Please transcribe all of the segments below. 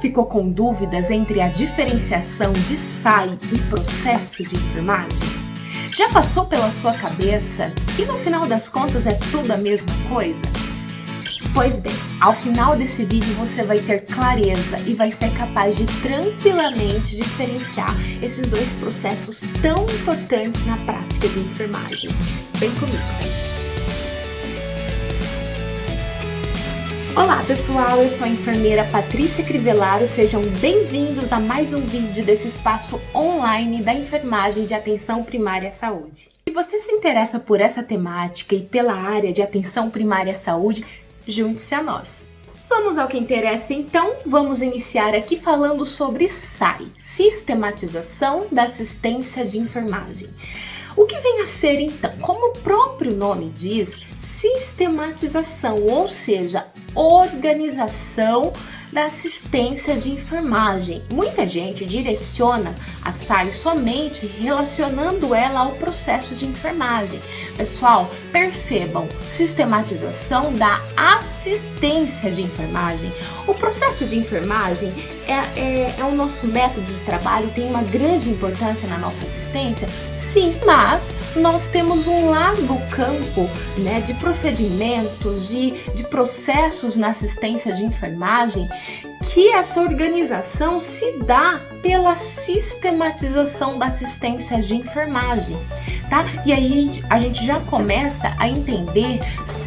ficou com dúvidas entre a diferenciação de SAI e processo de enfermagem? Já passou pela sua cabeça que no final das contas é tudo a mesma coisa? Pois bem, ao final desse vídeo você vai ter clareza e vai ser capaz de tranquilamente diferenciar esses dois processos tão importantes na prática de enfermagem. Vem comigo! Olá pessoal, eu sou a enfermeira Patrícia Crivellaro, sejam bem-vindos a mais um vídeo desse espaço online da enfermagem de atenção primária à saúde. Se você se interessa por essa temática e pela área de atenção primária à saúde, junte-se a nós. Vamos ao que interessa então, vamos iniciar aqui falando sobre SAI, Sistematização da Assistência de Enfermagem. O que vem a ser então? Como o próprio nome diz, sistematização, ou seja, organização da assistência de enfermagem. Muita gente direciona a SAI somente relacionando ela ao processo de enfermagem. Pessoal, percebam, sistematização da assistência de enfermagem. O processo de enfermagem é o nosso método de trabalho, tem uma grande importância na nossa assistência? Sim, mas nós temos um largo campo, né, de procedimentos, de processos na assistência de enfermagem, que essa organização se dá pela sistematização da assistência de enfermagem, tá? E aí a gente já começa a entender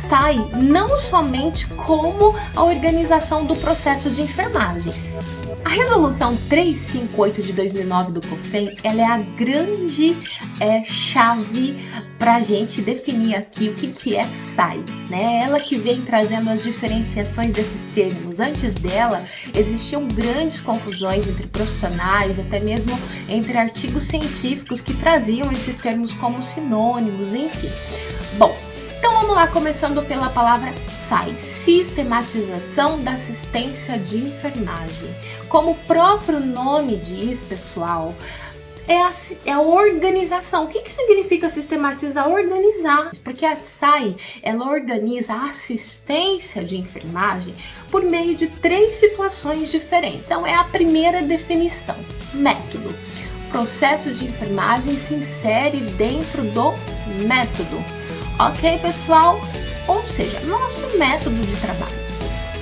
SAI não somente como a organização do processo de enfermagem. A resolução 358 de 2009 do COFEN, ela é a grande chave para a gente definir aqui o que é SAI, né? Ela que vem trazendo as diferenciações desses termos. Antes dela, existiam grandes confusões entre profissionais, até mesmo entre artigos científicos que traziam esses termos como sinônimos, enfim. Bom, então vamos lá, começando pela palavra SAI, Sistematização da Assistência de Enfermagem. Como o próprio nome diz, pessoal, é a organização. O que significa sistematizar? Organizar. Porque a SAI, ela organiza a assistência de enfermagem por meio de 3 situações diferentes. Então, é a primeira definição. Método. O processo de enfermagem se insere dentro do método. Ok, pessoal? Ou seja, nosso método de trabalho.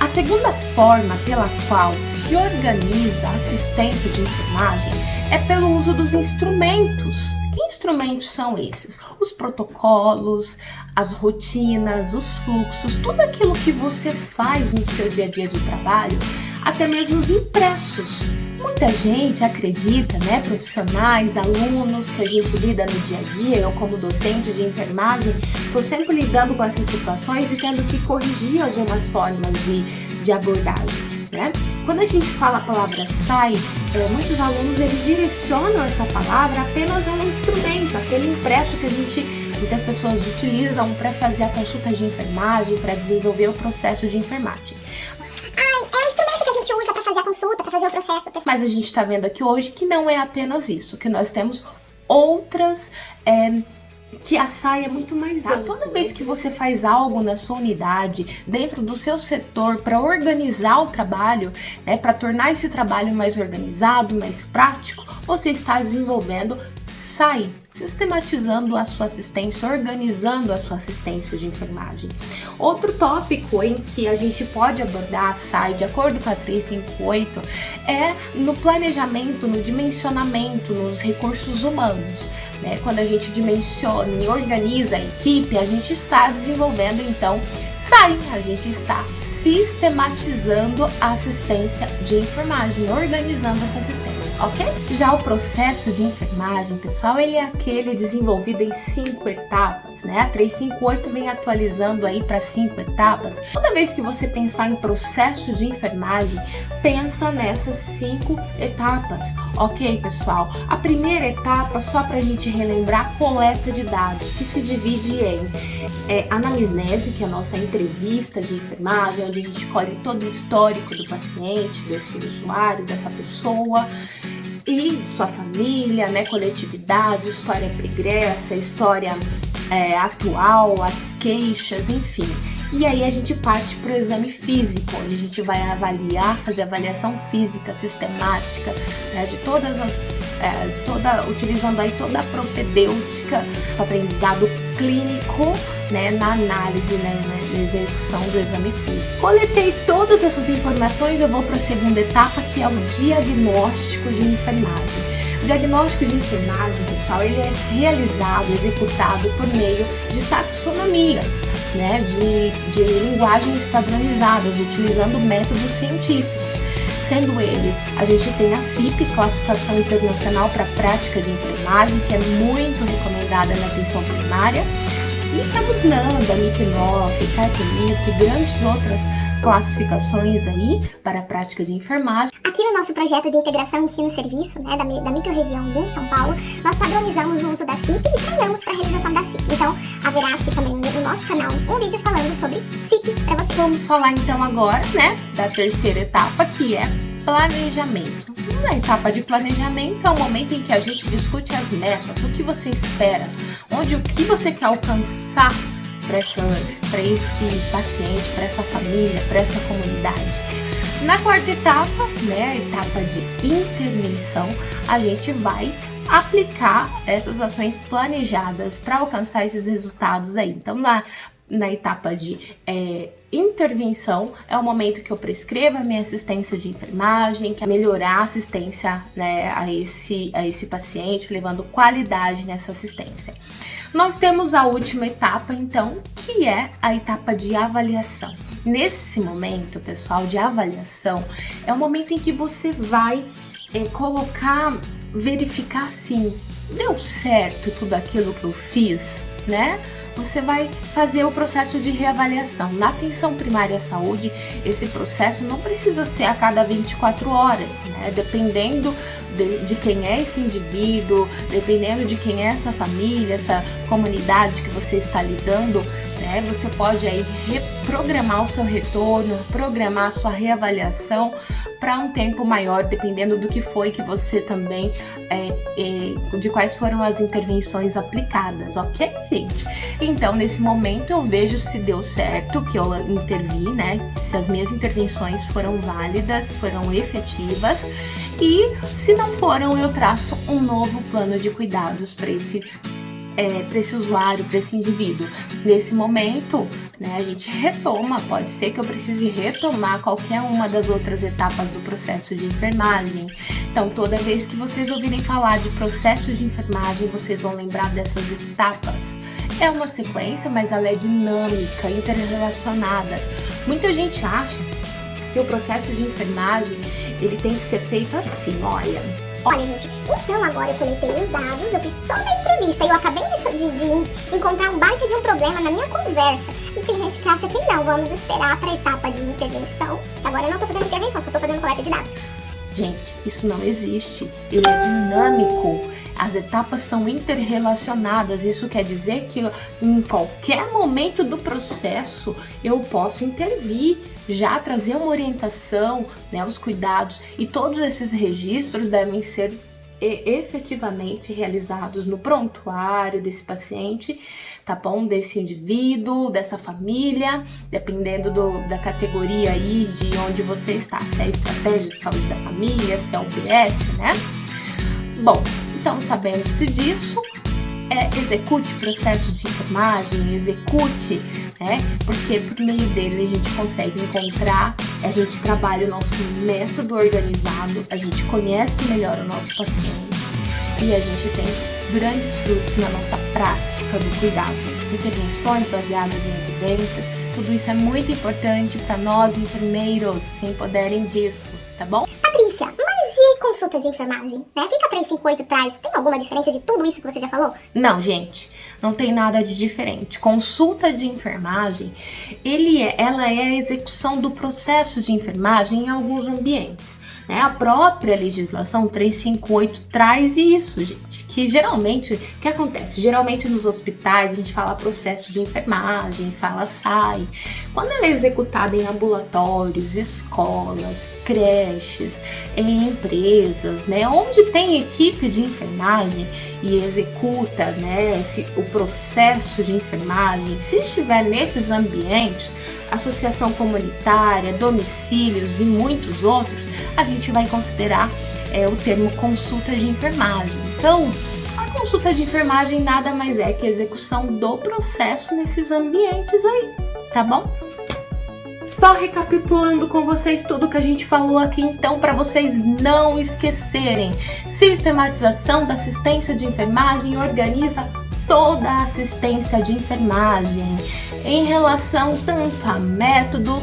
A segunda forma pela qual se organiza a assistência de enfermagem é pelo uso dos instrumentos. Que instrumentos são esses? Os protocolos, as rotinas, os fluxos, tudo aquilo que você faz no seu dia a dia de trabalho, até mesmo os impressos. Muita gente acredita, né, profissionais, alunos que a gente lida no dia a dia, eu como docente de enfermagem, estou sempre lidando com essas situações e tendo que corrigir algumas formas de abordagem, né? Quando a gente fala a palavra SAI, muitos alunos eles direcionam essa palavra apenas a um instrumento, aquele impresso que muitas pessoas utilizam para fazer a consulta de enfermagem, para desenvolver o processo de enfermagem. Usa para fazer a consulta, para fazer o processo. Mas a gente está vendo aqui hoje que não é apenas isso, que nós temos outras, que a SAI é muito mais ampla. Toda vez que você faz algo na sua unidade, dentro do seu setor, para organizar o trabalho, né, para tornar esse trabalho mais organizado, mais prático, você está desenvolvendo SAI, sistematizando a sua assistência, organizando a sua assistência de enfermagem. Outro tópico em que a gente pode abordar a SAI, de acordo com a 358, é no planejamento, no dimensionamento, nos recursos humanos. Né? Quando a gente dimensiona e organiza a equipe, a gente está desenvolvendo então SAI, a gente está sistematizando a assistência de enfermagem, organizando essa assistência. Ok? Já o processo de enfermagem, pessoal, ele é aquele desenvolvido em 5 etapas, né? A 358 vem atualizando aí para 5 etapas. Toda vez que você pensar em processo de enfermagem, pensa nessas 5 etapas, ok, pessoal? A primeira etapa, só para a gente relembrar, a coleta de dados, que se divide em anamnese, que é a nossa entrevista de enfermagem, onde a gente colhe todo o histórico do paciente, desse usuário, dessa pessoa, e sua família, né, coletividades, história pregressa, história atual, as queixas, enfim. E aí a gente parte para o exame físico, onde a gente vai avaliar, fazer avaliação física, sistemática, né, de todas as, utilizando aí toda a propedêutica, o aprendizado clínico, né, na análise, né, na execução do exame físico. Coletei todas essas informações, eu vou para a segunda etapa, que é o diagnóstico de enfermagem. O diagnóstico de enfermagem, pessoal, ele é realizado, executado por meio de taxonomias, né, de linguagens padronizadas, utilizando métodos científicos. Sendo eles, a gente tem a CIP, Classificação Internacional para a Prática de Enfermagem, que é muito recomendada na atenção primária, e temos NANDA, NICNOC, CARPNIC e grandes outras classificações aí para a prática de enfermagem. Aqui no nosso projeto de integração ensino-serviço, né, da microrregião em São Paulo, nós padronizamos o uso da CIP e treinamos para a realização da CIP. Então, haverá aqui também no nosso canal um vídeo falando sobre CIP para você. Vamos falar então agora, né, da terceira etapa, que é planejamento. Na etapa de planejamento é o momento em que a gente discute as metas, o que você espera, o que você quer alcançar para esse paciente, para essa família, para essa comunidade. Na quarta etapa, né, a etapa de intervenção, a gente vai aplicar essas ações planejadas para alcançar esses resultados aí. Então, na etapa de intervenção, é o momento que eu prescrevo a minha assistência de enfermagem, que é melhorar a assistência, né, a esse paciente, levando qualidade nessa assistência. Nós temos a última etapa, então, que é a etapa de avaliação. Nesse momento, pessoal, de avaliação, é o momento em que você vai verificar assim, deu certo tudo aquilo que eu fiz, né? Você vai fazer o processo de reavaliação. Na atenção primária à saúde, esse processo não precisa ser a cada 24 horas, né? Dependendo de quem é esse indivíduo, dependendo de quem é essa família, essa comunidade que você está lidando, né? Você pode aí reprogramar o seu retorno, programar a sua reavaliação para um tempo maior, dependendo do que foi que você também, de quais foram as intervenções aplicadas, ok, gente? Então, nesse momento, eu vejo se deu certo que eu intervi, né? Se as minhas intervenções foram válidas, foram efetivas, e se não foram, eu traço um novo plano de cuidados para esse usuário, para esse indivíduo. Nesse momento, né, a gente retoma, pode ser que eu precise retomar qualquer uma das outras etapas do processo de enfermagem. Então, toda vez que vocês ouvirem falar de processo de enfermagem, vocês vão lembrar dessas etapas. É uma sequência, mas ela é dinâmica, interrelacionadas. Muita gente acha que o processo de enfermagem, ele tem que ser feito assim, olha, gente, então agora eu coletei os dados, eu fiz toda a entrevista e eu acabei de encontrar um baita de um problema na minha conversa. E tem gente que acha que não, vamos esperar para a etapa de intervenção. Agora eu não estou fazendo intervenção, só estou fazendo coleta de dados. Gente, isso não existe, ele é dinâmico. As etapas são interrelacionadas, isso quer dizer que em qualquer momento do processo eu posso intervir, já trazer uma orientação, né, os cuidados, e todos esses registros devem ser efetivamente realizados no prontuário desse paciente, tá bom? Desse indivíduo, dessa família, dependendo da categoria aí de onde você está, se é estratégia de saúde da família, se é UBS, né? Bom, então sabendo-se disso, execute processo de enfermagem, execute, né? Porque por meio dele a gente consegue encontrar, a gente trabalha o nosso método organizado, a gente conhece melhor o nosso paciente e a gente tem grandes frutos na nossa prática do cuidado. Intervenções baseadas em evidências, tudo isso é muito importante para nós enfermeiros se empoderem disso, tá bom? Patrícia, mas e consulta de enfermagem? Né? O que a 358 traz? Tem alguma diferença de tudo isso que você já falou? Não, gente, não tem nada de diferente. Consulta de enfermagem, ela é a execução do processo de enfermagem em alguns ambientes. né? A própria legislação 358 traz isso, gente, que geralmente, o que acontece? Geralmente nos hospitais a gente fala processo de enfermagem, fala SAI. Quando ela é executada em ambulatórios, escolas, creches, em empresas, né, onde tem equipe de enfermagem e executa, né, o processo de enfermagem, se estiver nesses ambientes, associação comunitária, domicílios e muitos outros, a gente vai considerar o termo consulta de enfermagem. Então, a consulta de enfermagem nada mais é que a execução do processo nesses ambientes aí, tá bom? Só recapitulando com vocês tudo que a gente falou aqui, então, para vocês não esquecerem. Sistematização da assistência de enfermagem organiza toda a assistência de enfermagem em relação tanto a método,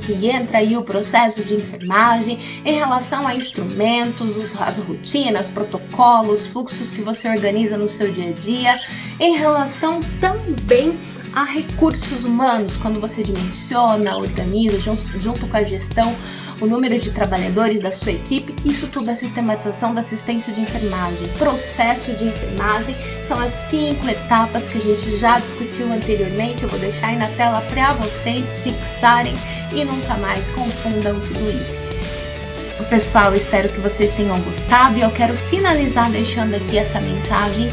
que entra aí o processo de enfermagem, em relação a instrumentos, as rotinas, protocolos, fluxos que você organiza no seu dia a dia, em relação também a recursos humanos, quando você dimensiona, organiza junto com a gestão o número de trabalhadores da sua equipe, isso tudo é sistematização da assistência de enfermagem. Processo de enfermagem são as 5 etapas que a gente já discutiu anteriormente, eu vou deixar aí na tela para vocês fixarem e nunca mais confundam tudo isso. Pessoal, eu espero que vocês tenham gostado e eu quero finalizar deixando aqui essa mensagem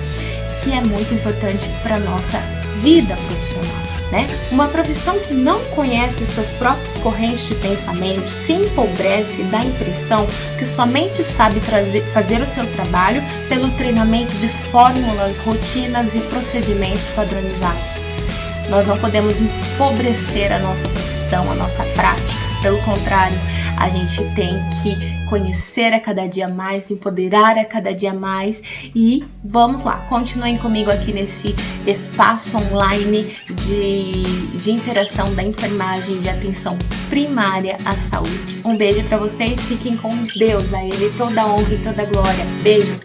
que é muito importante para nossa vida profissional, né? Uma profissão que não conhece suas próprias correntes de pensamento se empobrece e dá a impressão que somente sabe fazer o seu trabalho pelo treinamento de fórmulas, rotinas e procedimentos padronizados. Nós não podemos empobrecer a nossa profissão, a nossa prática. Pelo contrário, a gente tem que conhecer a cada dia mais, empoderar a cada dia mais e vamos lá, continuem comigo aqui nesse espaço online de interação da enfermagem de atenção primária à saúde. Um beijo para vocês, fiquem com Deus, a Ele toda a honra e toda a glória. Beijo!